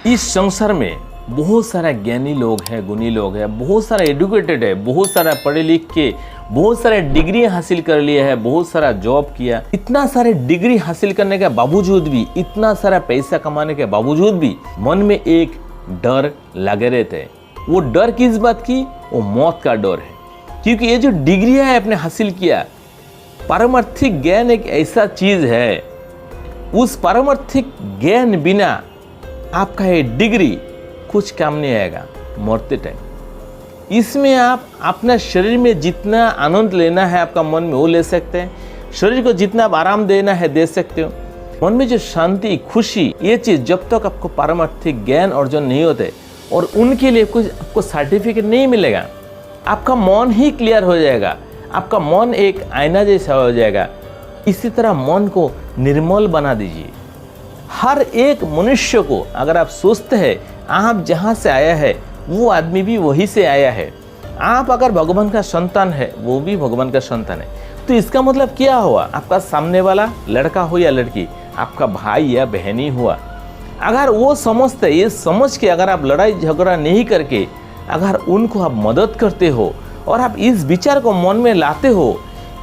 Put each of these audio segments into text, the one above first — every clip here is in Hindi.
इस संसार में बहुत सारा ज्ञानी लोग हैं, गुणी लोग हैं, बहुत सारा एडुकेटेड है, बहुत सारा पढ़े लिख के बहुत सारे डिग्री हासिल कर लिया है, बहुत सारा जॉब किया। इतना सारे डिग्री हासिल करने के बावजूद भी, इतना सारा पैसा कमाने के बावजूद भी मन में एक डर लगे रहते हैं। वो डर किस बात की? वो मौत का डर है। क्योंकि ये जो डिग्री है आपने हासिल किया, पारमार्थिक ज्ञान एक ऐसा चीज है, उस पारमार्थिक ज्ञान बिना आपका ये डिग्री कुछ काम नहीं आएगा मरते टाइम। इसमें आप अपना शरीर में जितना आनंद लेना है आपका मन में वो ले सकते हैं, शरीर को जितना आप आराम देना है दे सकते हो। मन में जो शांति, खुशी, ये चीज़ जब तक आपको पारमार्थिक ज्ञान अर्जन नहीं होते और उनके लिए कुछ आपको सर्टिफिकेट नहीं मिलेगा, आपका मन ही क्लियर हो जाएगा, आपका मन एक आईना जैसा हो जाएगा। इसी तरह मन को निर्मल बना दीजिए। हर एक मनुष्य को अगर आप सोचते हैं आप जहाँ से आया है वो आदमी भी वहीं से आया है, आप अगर भगवान का संतान है वो भी भगवान का संतान है, तो इसका मतलब क्या हुआ? आपका सामने वाला लड़का हो या लड़की, आपका भाई या बहनी हुआ, अगर वो समझते, ये समझ के अगर आप लड़ाई झगड़ा नहीं करके अगर उनको आप मदद करते हो और आप इस विचार को मन में लाते हो,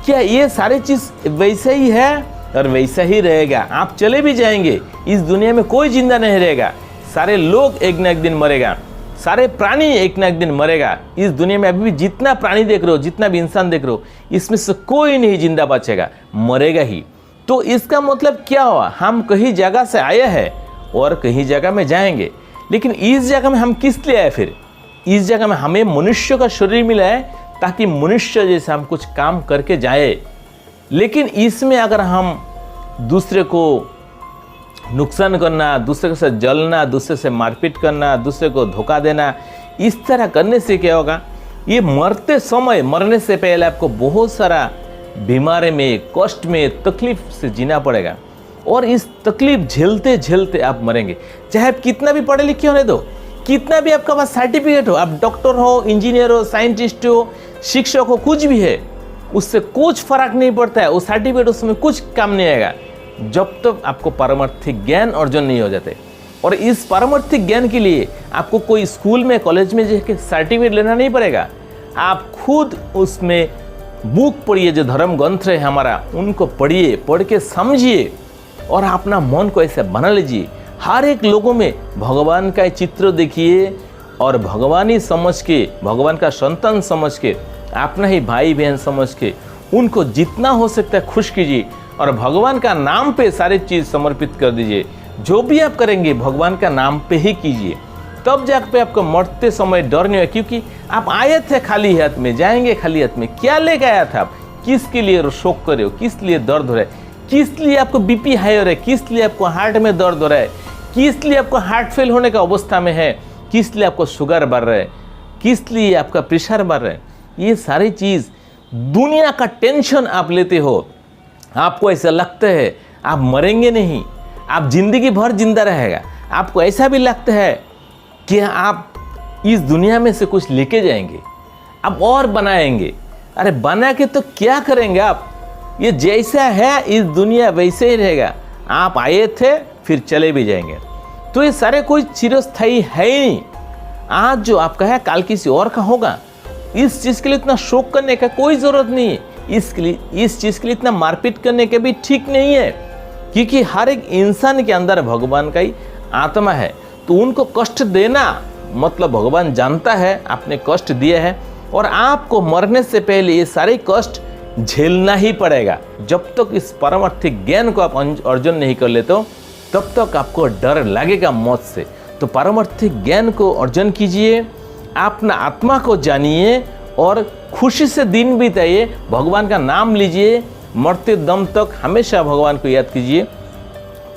क्या ये सारी चीज़ वैसे ही है और वैसा ही रहेगा। आप चले भी जाएंगे, इस दुनिया में कोई जिंदा नहीं रहेगा, सारे लोग एक ना एक दिन मरेगा, सारे प्राणी एक ना एक दिन मरेगा। इस दुनिया में अभी भी जितना प्राणी देख रहे हो, जितना भी इंसान देख रहे हो, इसमें से कोई नहीं जिंदा बचेगा, मरेगा ही। तो इसका मतलब क्या हुआ? हम कहीं जगह से आए हैं और कहीं जगह में जाएंगे, लेकिन इस जगह में हम किस लिए आए? फिर इस जगह में हमें मनुष्य का शरीर मिला है ताकि मनुष्य जैसे हम कुछ काम करके जाए। लेकिन इसमें अगर हम दूसरे को नुकसान करना, दूसरे से जलना, दूसरे से मारपीट करना, दूसरे को धोखा देना, इस तरह करने से क्या होगा? ये मरते समय, मरने से पहले आपको बहुत सारा बीमारी में, कष्ट में, तकलीफ से जीना पड़ेगा और इस तकलीफ झेलते झेलते आप मरेंगे। चाहे आप कितना भी पढ़े लिखे होने दो, कितना भी आपका पास सर्टिफिकेट हो, आप डॉक्टर हो, इंजीनियर हो, साइंटिस्ट हो, शिक्षक हो, कुछ भी है, उससे कुछ फर्क नहीं पड़ता है। वो सर्टिफिकेट उसमें कुछ काम नहीं आएगा जब तक आपको पारमार्थिक ज्ञान अर्जन नहीं हो जाते। और इस पारमार्थिक ज्ञान के लिए आपको कोई स्कूल में, कॉलेज में जाके सर्टिफिकेट लेना नहीं पड़ेगा। आप खुद उसमें बुक पढ़िए, जो धर्म ग्रंथ है हमारा, उनको पढ़िए, पढ़ के समझिए और अपना मन को ऐसे बना लीजिए। हर एक लोगों में भगवान का चित्र देखिए और भगवानी समझ के, भगवान का संतान समझ के, अपना ही भाई बहन समझ के उनको जितना हो सकता है खुश कीजिए और भगवान का नाम पे सारी चीज़ समर्पित कर दीजिए। जो भी आप करेंगे भगवान का नाम पे ही कीजिए, तब जाकर आपको मरते समय डर नहीं होगा। क्योंकि आप आए थे खाली हाथ में, जाएंगे खाली हाथ में। क्या लेके आया था आप? किसके लिए शोक कर रहे हो? किस लिए दर्द हो रहा है? किस लिए आपको बीपी हाई हो रहा है? किस लिए आपको हार्ट में दर्द हो रहा है? किस लिए आपको हार्ट फेल होने का अवस्था में है? किस लिए आपको शुगर बढ़ रहा है? किस लिए आपका प्रेशर बढ़ रहा है? ये सारी चीज़ दुनिया का टेंशन आप लेते हो, आपको ऐसा लगता है आप मरेंगे नहीं, आप जिंदगी भर जिंदा रहेगा। आपको ऐसा भी लगता है कि आप इस दुनिया में से कुछ लेके जाएंगे, आप और बनाएंगे। अरे बना के तो क्या करेंगे आप? ये जैसा है इस दुनिया वैसे ही रहेगा। आप आए थे फिर चले भी जाएंगे। तो ये सारे कोई चिरस्थायी है ही नहीं। आज जो आपका है कल किसी और का होगा। इस चीज़ के लिए इतना शोक करने का कोई ज़रूरत नहीं है। इस चीज़ के लिए इतना मारपीट करने के भी ठीक नहीं है, क्योंकि हर एक इंसान के अंदर भगवान का ही आत्मा है। तो उनको कष्ट देना मतलब भगवान जानता है आपने कष्ट दिया है और आपको मरने से पहले ये सारे कष्ट झेलना ही पड़ेगा। जब तक इस पारमार्थिक ज्ञान को आप अर्जन नहीं कर लेते हो तब तक आपको डर लगेगा मौत से। तो पारमार्थिक ज्ञान को अर्जन कीजिए, अपना आत्मा को जानिए और खुशी से दिन बिताइए, भगवान का नाम लीजिए, मरते दम तक हमेशा भगवान को याद कीजिए।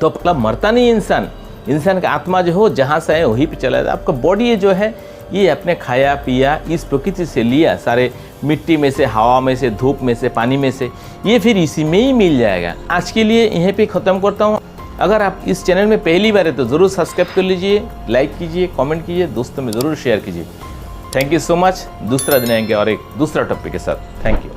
तो मतलब मरता नहीं इंसान का आत्मा जो हो जहाँ से है वहीं पे चला जाता। आपका बॉडी जो है ये अपने खाया पिया इस प्रकृति से लिया, सारे मिट्टी में से, हवा में से, धूप में से, पानी में से, ये फिर इसी में ही मिल जाएगा। आज के लिए यहीं पे ख़त्म करता हूँ। अगर आप इस चैनल में पहली बार है तो ज़रूर सब्सक्राइब कर लीजिए, लाइक कीजिए, कमेंट कीजिए, दोस्तों में ज़रूर शेयर कीजिए। Thank you so much. दूसरा दिन आएंगे और एक दूसरा टॉपिक के साथ। Thank you.